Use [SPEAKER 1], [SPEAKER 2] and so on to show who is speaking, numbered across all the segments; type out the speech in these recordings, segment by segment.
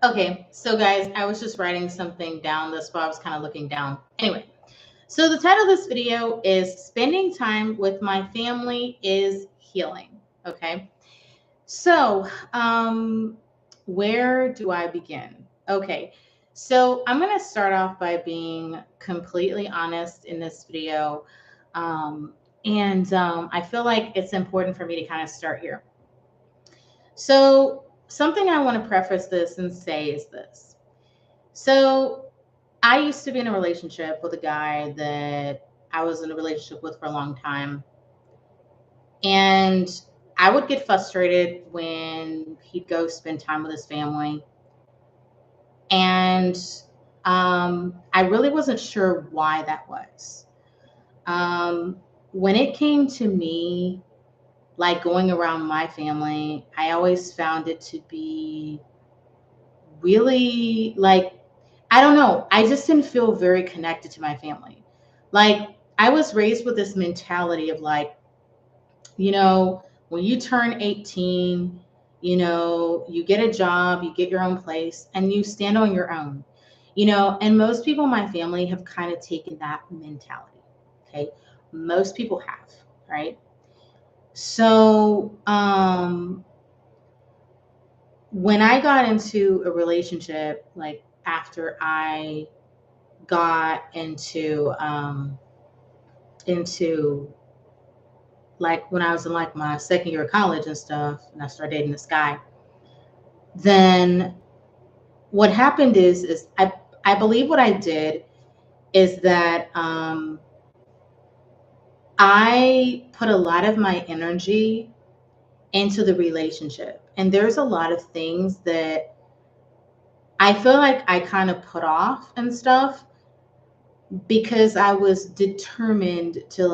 [SPEAKER 1] Okay, so guys, I was just writing something down. That's why I was kind of looking down. Anyway, so the title of this video is Spending Time with My Family is Healing. Okay, so where do I begin? Okay, so I'm going to start off by being completely honest in this video. Um, and I feel like it's important for me to kind of start here. So, something I want to preface this and say is this. So, I used to be in a relationship with a guy that I was in a relationship with for a long time. And I would get frustrated when he'd go spend time with his family. And I really wasn't sure why that was. Um, when it came to me, like going around my family, I always found it to be really like, I don't know, I just didn't feel very connected to my family. Like, I was raised with this mentality of like, when you turn 18, you get a job, you get your own place, and you stand on your own. And most people in my family have kind of taken that mentality. Okay. Most people have, right? So, when I got into a relationship, like after I got into like when I was in like my second year of college and stuff, and I started dating this guy, then what happened is I believe what I did is that I put a lot of my energy into the relationship, and there's a lot of things that I feel like I kind of put off and stuff because I was determined to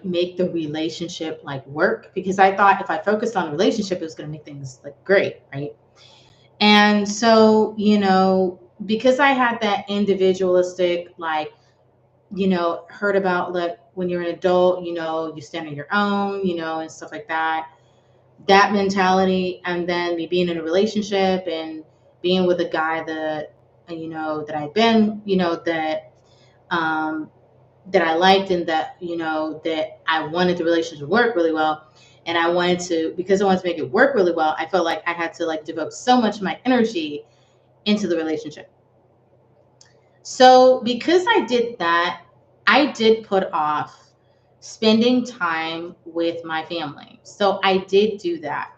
[SPEAKER 1] make the relationship like work, because I thought if I focused on the relationship it was going to make things like great, right? And so, because I had that individualistic, like, heard about like when you're an adult, you stand on your own, and stuff like that, that mentality. And then me being in a relationship and being with a guy that, that I've been, um, that I liked, and that, that I wanted the relationship to work really well. And I wanted to, because I wanted to make it work really well, I felt like I had to like devote so much of my energy into the relationship. So because I did that, I did put off spending time with my family. So I did do that.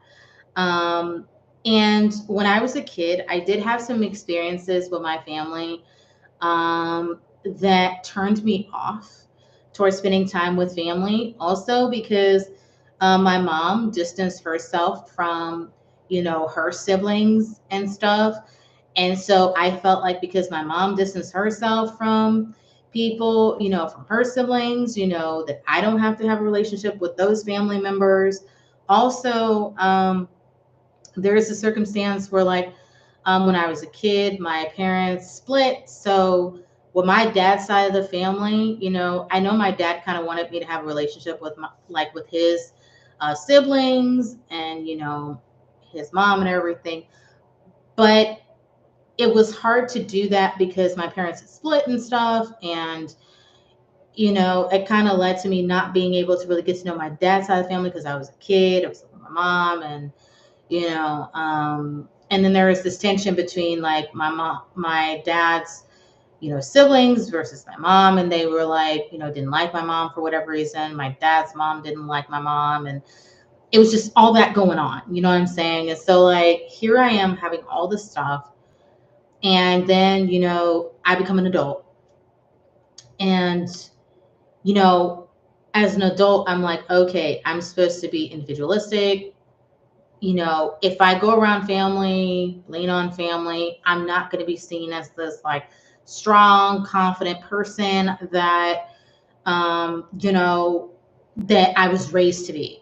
[SPEAKER 1] Um, and when I was a kid, I did have some experiences with my family that turned me off towards spending time with family. Also, because my mom distanced herself from, her siblings and stuff. And so I felt like because my mom distanced herself from people, from her siblings, that I don't have to have a relationship with those family members. Also, there's a circumstance where, like, when I was a kid, my parents split. So, with my dad's side of the family, I know my dad kind of wanted me to have a relationship with with his siblings and, his mom and everything. But it was hard to do that because my parents had split and stuff. And, it kind of led to me not being able to really get to know my dad's side of the family because I was a kid. I was with my mom, and and then there was this tension between like my dad's, siblings versus my mom. And they were like, didn't like my mom for whatever reason. My dad's mom didn't like my mom. And it was just all that going on. You know what I'm saying? And so, like, here I am having all this stuff. And then, I become an adult. And, you know, as an adult, I'm like, okay, I'm supposed to be individualistic. If I go around family, lean on family, I'm not going to be seen as this like strong, confident person that, that I was raised to be,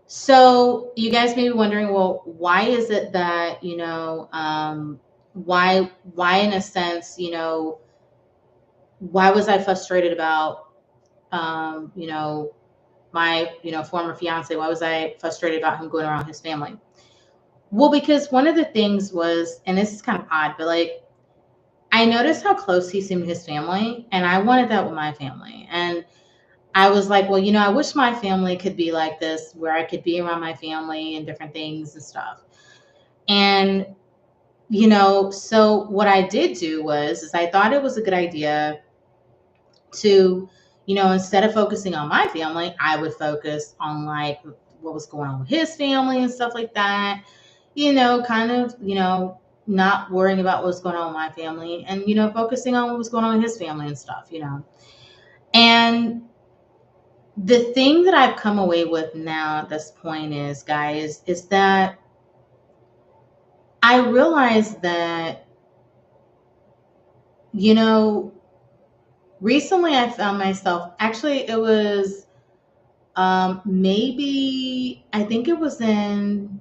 [SPEAKER 1] So you guys may be wondering, well, why is it that, why in a sense, why was I frustrated about, my, former fiance? Why was I frustrated about him going around his family? Well, because one of the things was, and this is kind of odd, but like I noticed how close he seemed to his family, and I wanted that with my family. And I was like, well, I wish my family could be like this, where I could be around my family and different things and stuff. And so what I did do was, is I thought it was a good idea to, instead of focusing on my family, I would focus on like what was going on with his family and stuff like that. Kind of, not worrying about what's going on with my family, and focusing on what was going on with his family and stuff. And the thing that I've come away with now at this point is, guys, is that I realize that, you know, recently I found myself, actually, it was maybe, I think it was in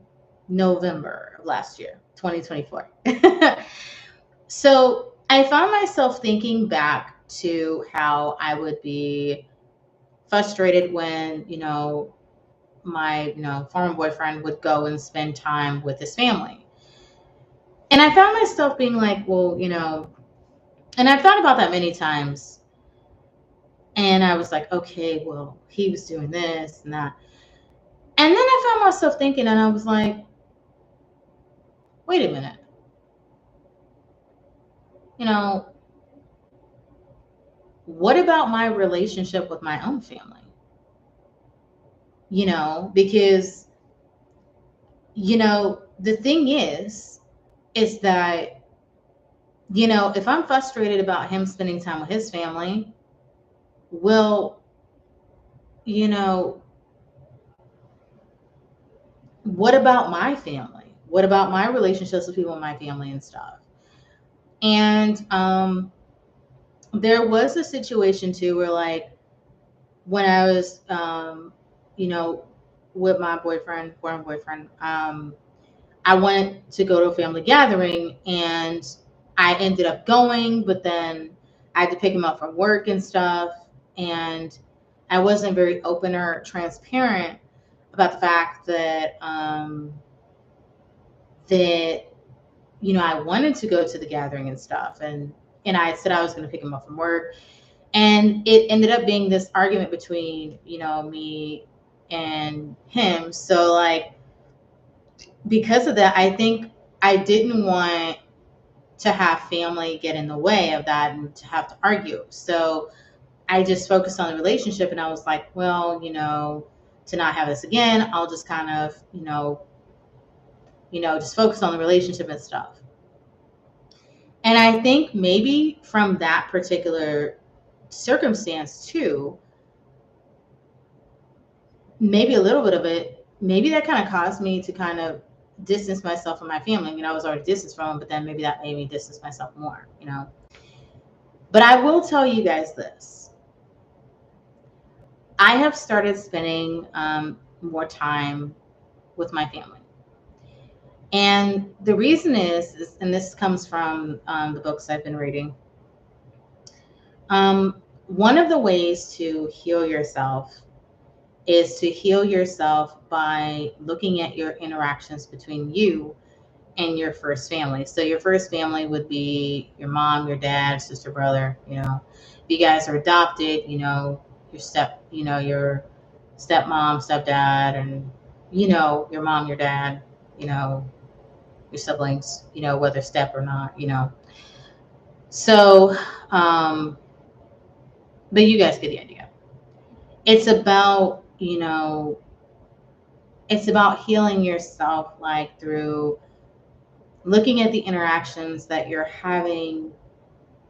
[SPEAKER 1] November of last year, 2024. So I found myself thinking back to how I would be frustrated when, my, former boyfriend would go and spend time with his family. And I found myself being like, well, and I've thought about that many times. And I was like, okay, well, he was doing this and that. And then I found myself thinking, and I was like, wait a minute, you know, what about my relationship with my own family? Because, the thing is that, if I'm frustrated about him spending time with his family, well, you know, what about my family? What about my relationships with people in my family and stuff? And there was a situation too where, like, when I was, you know, with my boyfriend, former boyfriend, I went to go to a family gathering, and I ended up going, but then I had to pick him up from work and stuff. And I wasn't very open or transparent about the fact that, that I wanted to go to the gathering and stuff, and I said I was going to pick him up from work, and it ended up being this argument between me and him. So, like, because of that, I think I didn't want to have family get in the way of that and to have to argue. So I just focused on the relationship, and I was like, well, to not have this again, I'll just kind of, just focus on the relationship and stuff. And I think maybe from that particular circumstance too, maybe a little bit of it, maybe that kind of caused me to kind of distance myself from my family. I mean, I was already distanced from them, but then maybe that made me distance myself more. But I will tell you guys this. I have started spending more time with my family. And the reason is, and this comes from the books I've been reading, one of the ways to heal yourself is to heal yourself by looking at your interactions between you and your first family. So your first family would be your mom, your dad, sister, brother. If you guys are adopted, your stepmom, stepdad, and your mom, your dad, you know, your siblings, whether step or not. So, um, but you guys get the idea. It's about, it's about healing yourself, like through looking at the interactions that you're having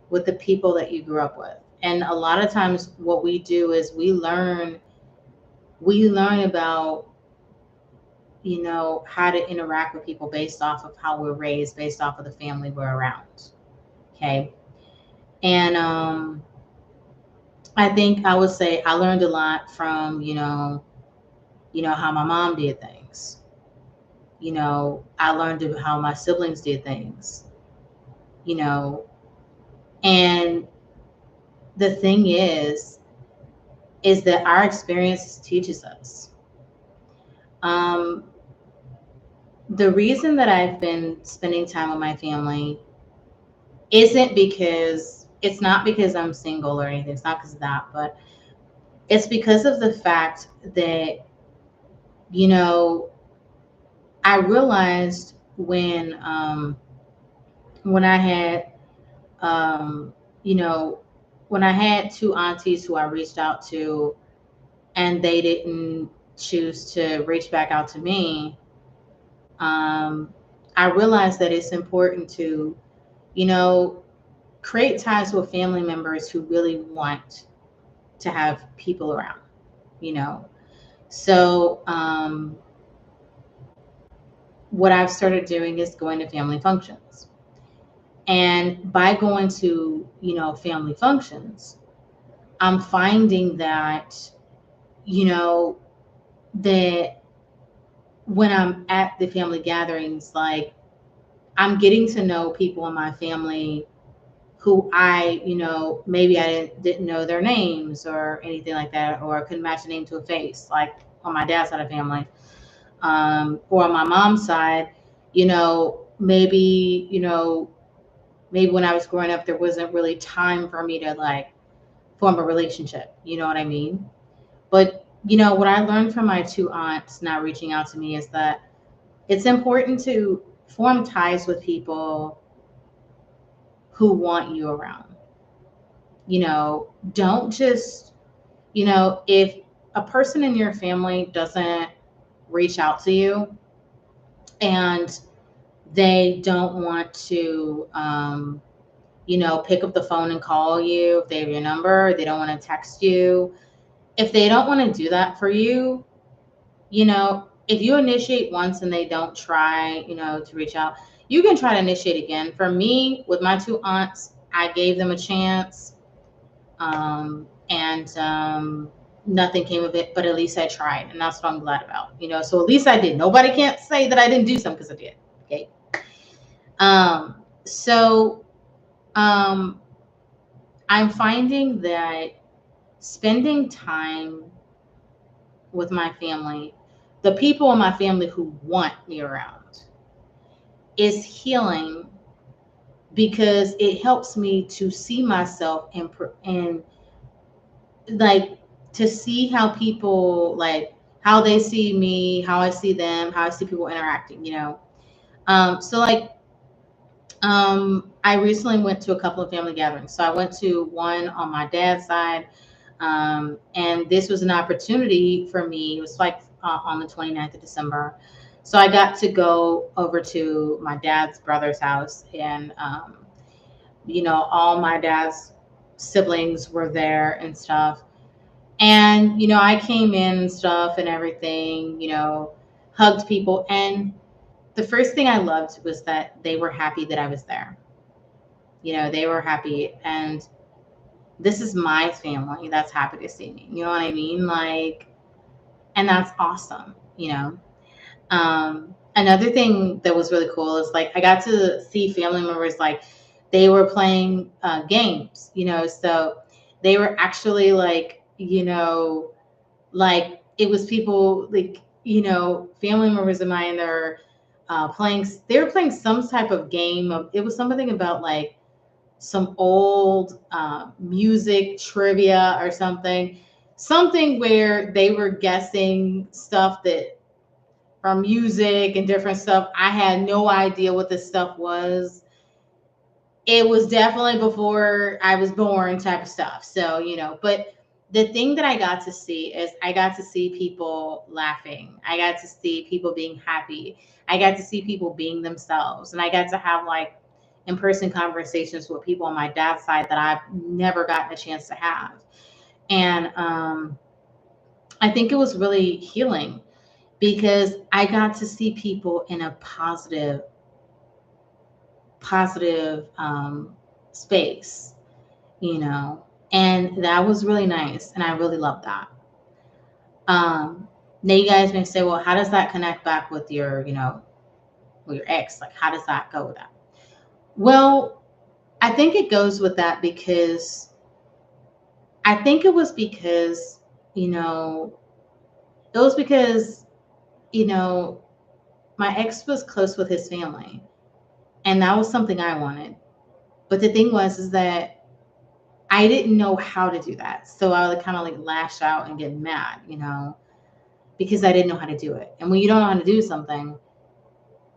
[SPEAKER 1] with the people that you grew up with. And a lot of times what we do is we learn about, how to interact with people based off of how we're raised, based off of the family we're around. Okay. And I think I would say I learned a lot from, how my mom did things. I learned how my siblings did things, you know, and the thing is that our experience teaches us. Um, the reason that I've been spending time with my family isn't because it's not because I'm single or anything. It's not because of that, but it's because of the fact that, you know, I realized when I had um, you know, when I had two aunties who I reached out to and they didn't choose to reach back out to me, um, I realized that it's important to, you know, create ties with family members who really want to have people around, you know. So, what I've started doing is going to family functions. And by going to, family functions, I'm finding that, you know, that when I'm at the family gatherings, like I'm getting to know people in my family who maybe I didn't know their names or anything like that, or couldn't match a name to a face, like on my dad's side of family, or on my mom's side, maybe when I was growing up, there wasn't really time for me to like form a relationship. You know what I mean? But what I learned from my two aunts not reaching out to me is that it's important to form ties with people who want you around. Don't just, if a person in your family doesn't reach out to you and they don't want to, pick up the phone and call you if they have your number, they don't want to text you. If they don't want to do that for you, if you initiate once and they don't try, to reach out, you can try to initiate again. For me, with my two aunts, I gave them a chance, and nothing came of it, but at least I tried, and that's what I'm glad about. So at least I did. Nobody can't say that I didn't do something because I did. Okay. So um, I'm finding that spending time with my family, the people in my family who want me around, is healing because it helps me to see myself and like to see how people like how they see me, how I see them, how I see people interacting. So like I recently went to a couple of family gatherings. So I went to one on my dad's side, and this was an opportunity for me. It was like on the 29th of December. So I got to go over to my dad's brother's house, and all my dad's siblings were there and stuff. And I came in and stuff and everything, hugged people. And the first thing I loved was that they were happy that I was there. They were happy. And this is my family that's happy to see me. You know what I mean? Like, and that's awesome. Another thing that was really cool is like I got to see family members like they were playing games, so they were actually like, like it was people like, family members of mine that are they were playing some type of game of, it was something about like some old music trivia or something where they were guessing stuff that from music and different stuff. I had no idea what this stuff was. It was definitely before I was born type of stuff. So, but the thing that I got to see is I got to see people laughing. I got to see people being happy. I got to see people being themselves. And I got to have like in-person conversations with people on my dad's side that I've never gotten a chance to have. And I think it was really healing because I got to see people in a positive space, and that was really nice. And I really love that. Now you guys may say, well, how does that connect back with with your ex? Like, how does that go with that? Well, I think it goes with that because I think it was you know, it was because, you know, my ex was close with his family, and that was something I wanted. But the thing was is that I didn't know how to do that. So I would kind of like lash out and get mad, because I didn't know how to do it. And when you don't know how to do something,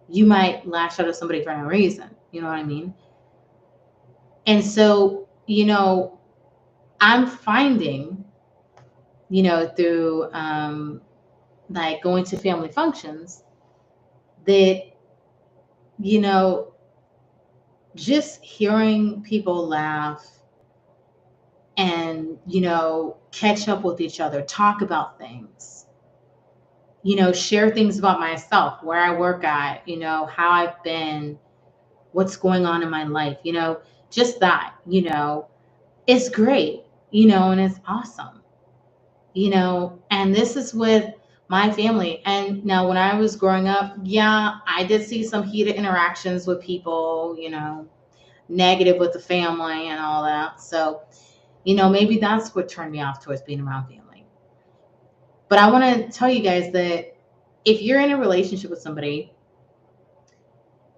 [SPEAKER 1] you might lash out at somebody for no reason. You know what I mean? And so, I'm finding, through like going to family functions that, you know, just hearing people laugh and, catch up with each other, talk about things, share things about myself, where I work at, how I've been, what's going on in my life, just that, it's great, and it's awesome, and this is with my family. And now, when I was growing up, yeah, I did see some heated interactions with people, negative with the family and all that. So, maybe that's what turned me off towards being around family. But I want to tell you guys that if you're in a relationship with somebody,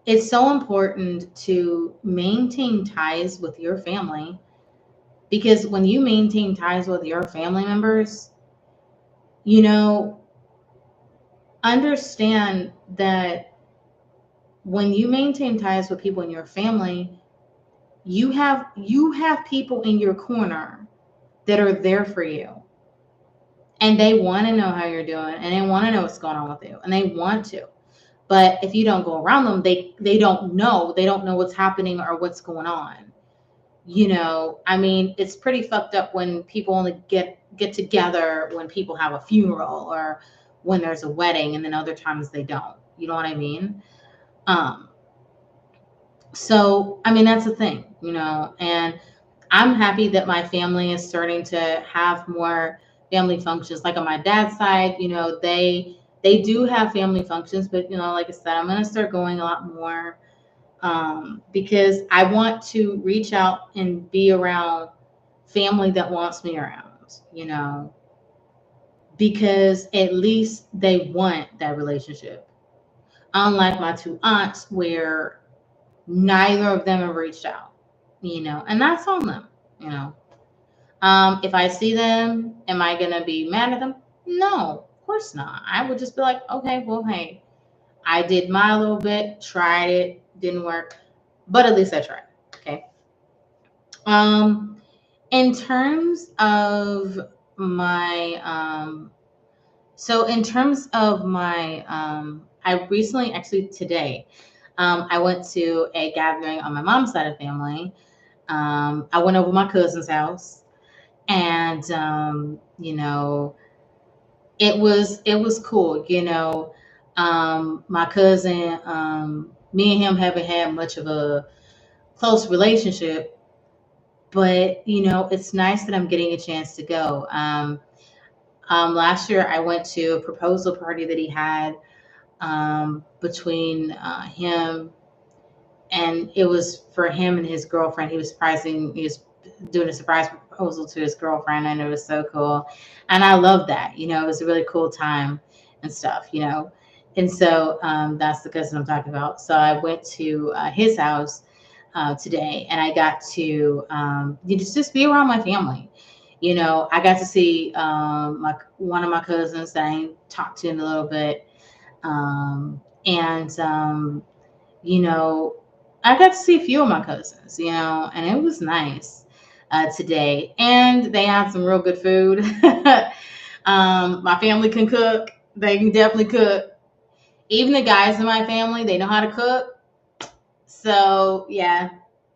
[SPEAKER 1] it's so important to maintain ties with your family, because when you maintain ties with your family members, you know, understand that when you maintain ties with people in your family, you have people in your corner that are there for you, and they want to know how you're doing, and they want to know what's going on with you, and they want to. But if you don't go around them, they don't know. They don't know what's happening or what's going on. I mean, it's pretty fucked up when people only get together when people have a funeral or when there's a wedding, and then other times they don't. You know what I mean? Um, so I mean, that's the thing, and I'm happy that my family is starting to have more family functions. Like on my dad's side, they do have family functions, but like I said, I'm gonna start going a lot more, because I want to reach out and be around family that wants me around, because at least they want that relationship. Unlike my two aunts, where neither of them have reached out, and that's on them, you know. If I see them, am I gonna be mad at them? No, of course not. I would just be like, okay, well, hey, I did my little bit, tried it, didn't work, but at least I tried. Okay. Um, in terms of my I recently, actually today, I went to a gathering on my mom's side of family. I went over to my cousin's house, and it was cool. My cousin, me and him haven't had much of a close relationship, but it's nice that I'm getting a chance to go. Last year I went to a proposal party that he had, between him, and it was for him and his girlfriend. He was doing a surprise proposal to his girlfriend, and it was so cool. And I love that. It was a really cool time and stuff. And so, that's the cousin I'm talking about. So I went to his house today, and I got to, just be around my family. I got to see, one of my cousins that I ain't talked to in a little bit, and I got to see a few of my cousins, and it was nice today. And they had some real good food. My family can cook. They can definitely cook. Even the guys in my family, they know how to cook. So yeah,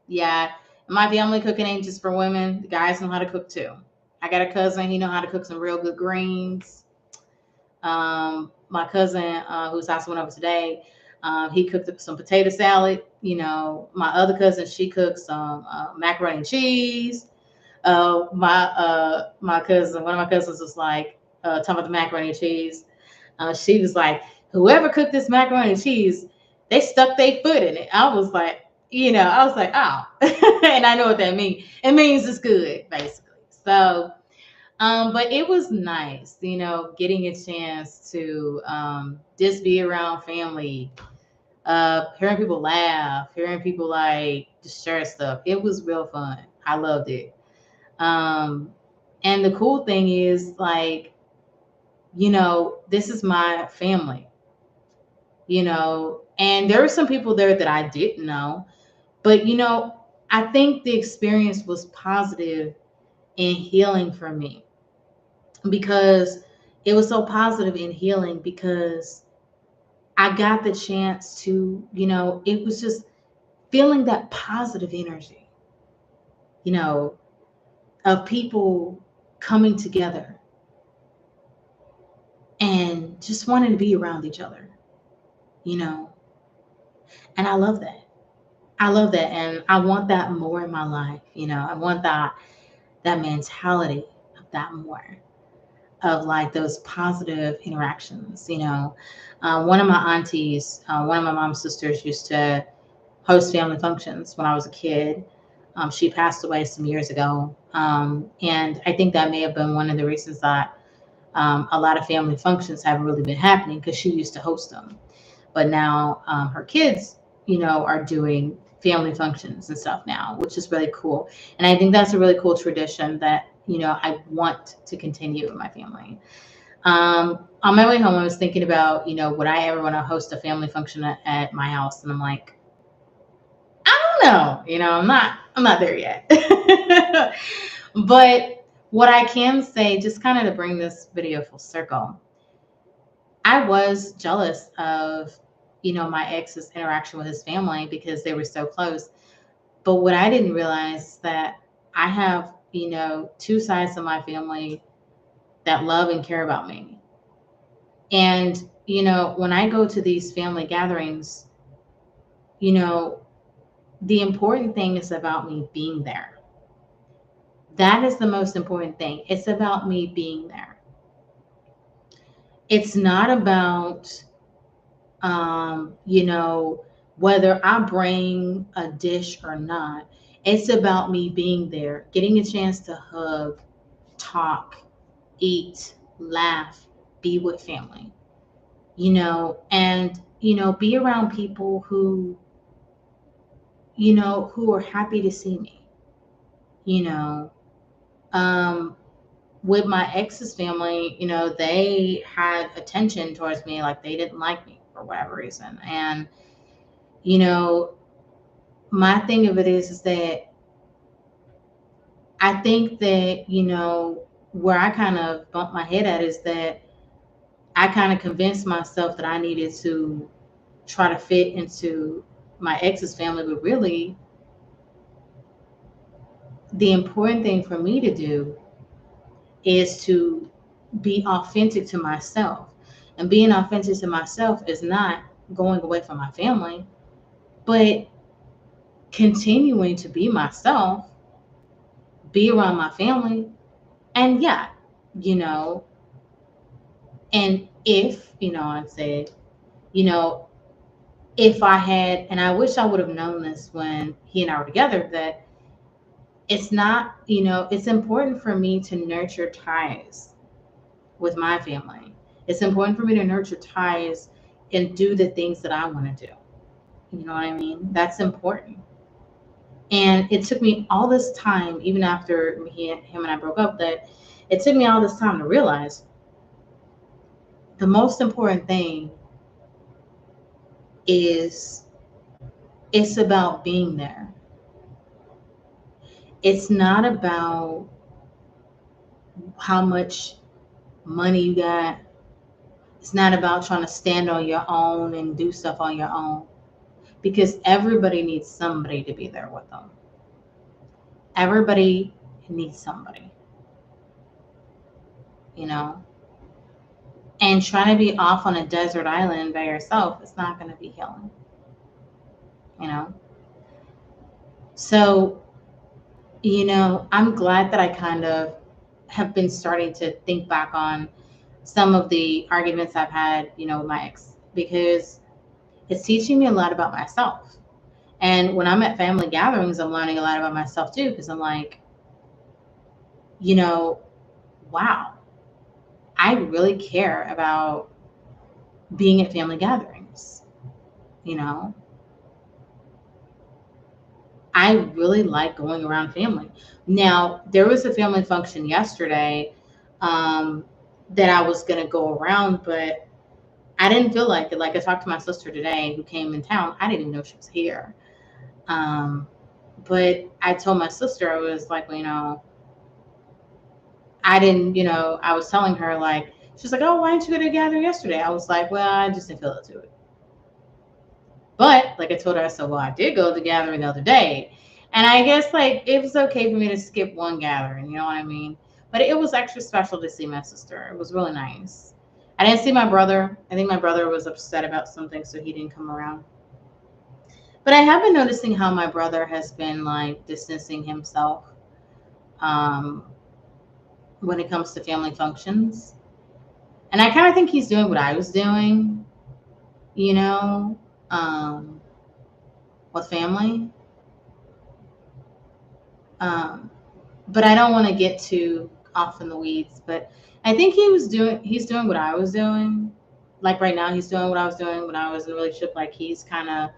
[SPEAKER 1] yeah. My family cooking ain't just for women. The guys know how to cook too. I got a cousin. He know how to cook some real good greens. My cousin, whose house I went over today, he cooked up some potato salad. My other cousin, she cooked some macaroni and cheese. My cousin, one of my cousins was like, talking about the macaroni and cheese. She was like, whoever cooked this macaroni and cheese, they stuck their foot in it. I was like, oh, and I know what that means. It means it's good, basically. So, But it was nice, getting a chance to just be around family, hearing people laugh, hearing people like just share stuff. It was real fun. I loved it. Um, and the cool thing is, like, this is my family, and there were some people there that I didn't know, but, I think the experience was positive and healing for me, because it was so positive and healing because I got the chance to, it was just feeling that positive energy, you know, of people coming together and just wanting to be around each other, you know. And I love that. I love that, and I want that more in my life. I want that mentality of that more, of like those positive interactions. One of my aunties, one of my mom's sisters, used to host family functions when I was a kid. She passed away some years ago, and I think that may have been one of the reasons that a lot of family functions haven't really been happening, because she used to host them. But now her kids, are doing family functions and stuff now, which is really cool. And I think that's a really cool tradition that, I want to continue in my family. On my way home, I was thinking about, would I ever want to host a family function at my house? And I'm like, I don't know. I'm not there yet. But what I can say, just kind of to bring this video full circle, I was jealous of, my ex's interaction with his family because they were so close. But what I didn't realize is that I have, two sides of my family that love and care about me. And, when I go to these family gatherings, you know, the important thing is about me being there. That is the most important thing. It's about me being there. It's not about, whether I bring a dish or not. It's about me being there, getting a chance to hug, talk, eat, laugh, be with family, and, be around people who are happy to see me, you know. Um, with my ex's family, they had attention towards me, like they didn't like me for whatever reason. And, you know, my thing of it is that I think that, where I kind of bump my head at is that I kind of convinced myself that I needed to try to fit into my ex's family, but really the important thing for me to do is to be authentic to myself. And being authentic to myself is not going away from my family, but continuing to be myself, be around my family. And yeah, you know, and if, I'd say, you know, if I had, and I wish I would have known this when he and I were together, that it's not, it's important for me to nurture ties with my family. It's important for me to nurture ties and do the things that I want to do. You know what I mean? That's important. And it took me all this time, even after him and I broke up, that it took me all this time to realize the most important thing is it's about being there. It's not about how much money you got. It's not about trying to stand on your own and do stuff on your own, because everybody needs somebody to be there with them. Everybody needs somebody, you know. And trying to be off on a desert island by yourself is not going to be healing, you know. So, I'm glad that I kind of have been starting to think back on some of the arguments I've had, with my ex, because it's teaching me a lot about myself. And when I'm at family gatherings, I'm learning a lot about myself too, because I'm like, you know, wow, I really care about being at family gatherings. You know, I really like going around family. Now, there was a family function yesterday um, that I was going to go around, but I didn't feel like it. Like I talked to my sister today who came in town. I didn't even know she was here. Um, but I told my sister, I was like, well, I didn't, I was telling her, like, she's like, oh, why didn't you go to a gathering yesterday? I was like, well, I just didn't feel up to it. But like I told her, I said, well, I did go to the gathering the other day. And I guess like it was okay for me to skip one gathering, you know what I mean? But it was extra special to see my sister. It was really nice. I didn't see my brother. I think my brother was upset about something, so he didn't come around. But I have been noticing how my brother has been like distancing himself um, when it comes to family functions. And I kind of think he's doing what I was doing, you know, um, with family. Um, but I don't want to get too off in the weeds. But I think he's doing what I was doing. Like right now, he's doing what I was doing when I was in a relationship. Like he's kind of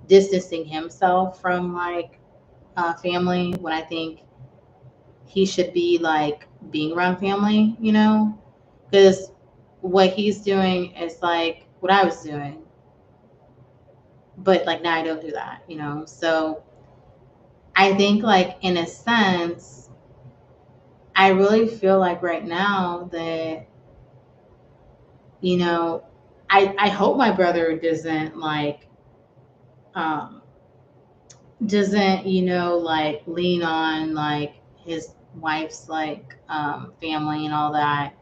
[SPEAKER 1] distancing himself from like family when I think he should be like being around family, because what he's doing is like what I was doing. But like now I don't do that. So I think like in a sense, I really feel like right now that, you know, I hope my brother um doesn't, like lean on like his wife's like family and all that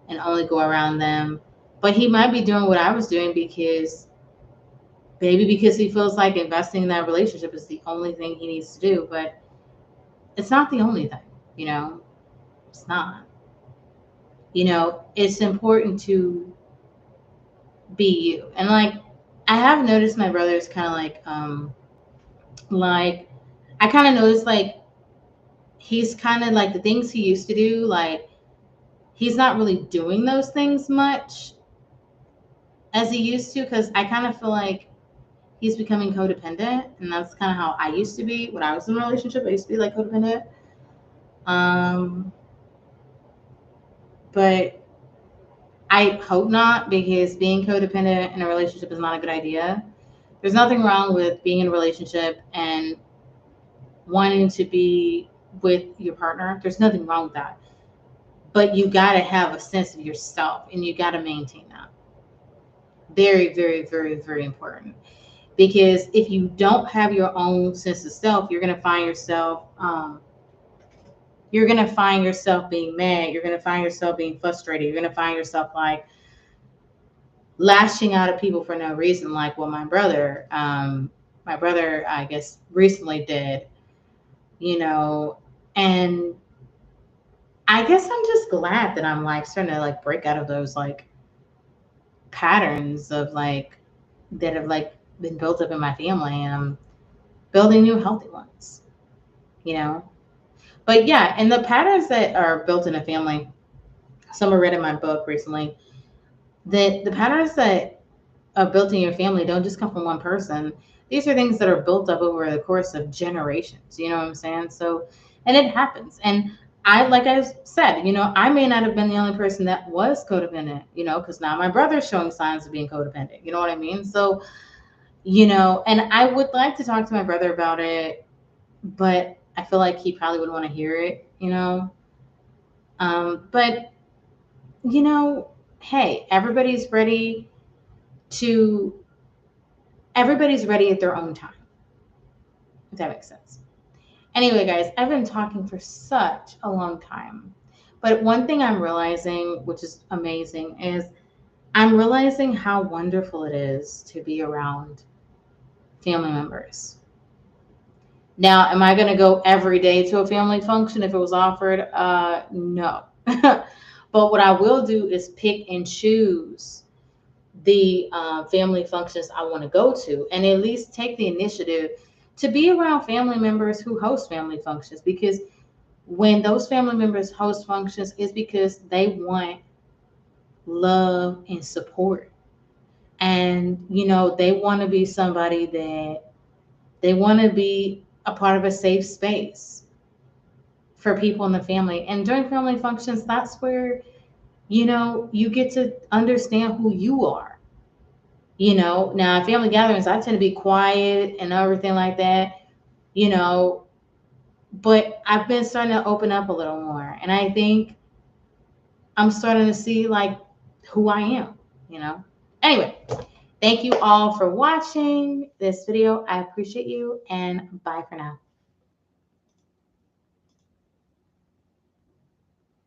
[SPEAKER 1] and only go around them. But he might be doing what I was doing because maybe because he feels like investing in that relationship is the only thing he needs to do, but it's not the only thing, you know. It's not. It's important to be you. And like I have noticed my brother is kind of like I kind of noticed like he's kind of like the things he used to do, like he's not really doing those things much as he used to, because I kind of feel like he's becoming codependent, and that's kind of how I used to be when I was in a relationship. I used to be like codependent. um but I hope not, because being codependent in a relationship is not a good idea. There's nothing wrong with being in a relationship and wanting to be with your partner. There's nothing wrong with that. But you got to have a sense of yourself and you got to maintain that. Very, very, very, very important. Because if you don't have your own sense of self, you're going to find yourself being mad. You're going to find yourself being frustrated. You're going to find yourself like lashing out at people for no reason. Like, well, my brother, I guess, recently did, you know, and I guess I'm just glad that I'm like starting to like break out of those like patterns of like that have like been built up in my family, and I'm building new healthy ones, you know. But yeah, and the patterns that are built in a family, some I read in my book recently, that the patterns that are built in your family don't just come from one person. These are things that are built up over the course of generations. You know what I'm saying? So, and it happens. And like I said, I may not have been the only person that was codependent, because now my brother's showing signs of being codependent. You know what I mean? So, and I would like to talk to my brother about it, but I feel like he probably would want to hear it. But, you know, hey, to everybody's ready at their own time, if that makes sense. Anyway, guys, I've been talking for such a long time. But one thing I'm realizing, which is amazing, is I'm realizing how wonderful it is to be around family members. Now, am I going to go every day to a family function if it was offered? No. But what I will do is pick and choose the family functions I want to go to, and at least take the initiative to be around family members who host family functions, because when those family members host functions, it's because they want love and support. And, they want to be somebody that they want to be a part of a safe space for people in the family. And during family functions, that's where, you get to understand who you are. Now at family gatherings, I tend to be quiet and everything like that, you know, but I've been starting to open up a little more. And I think I'm starting to see like who I am. Anyway, thank you all for watching this video. I appreciate you, and bye for now.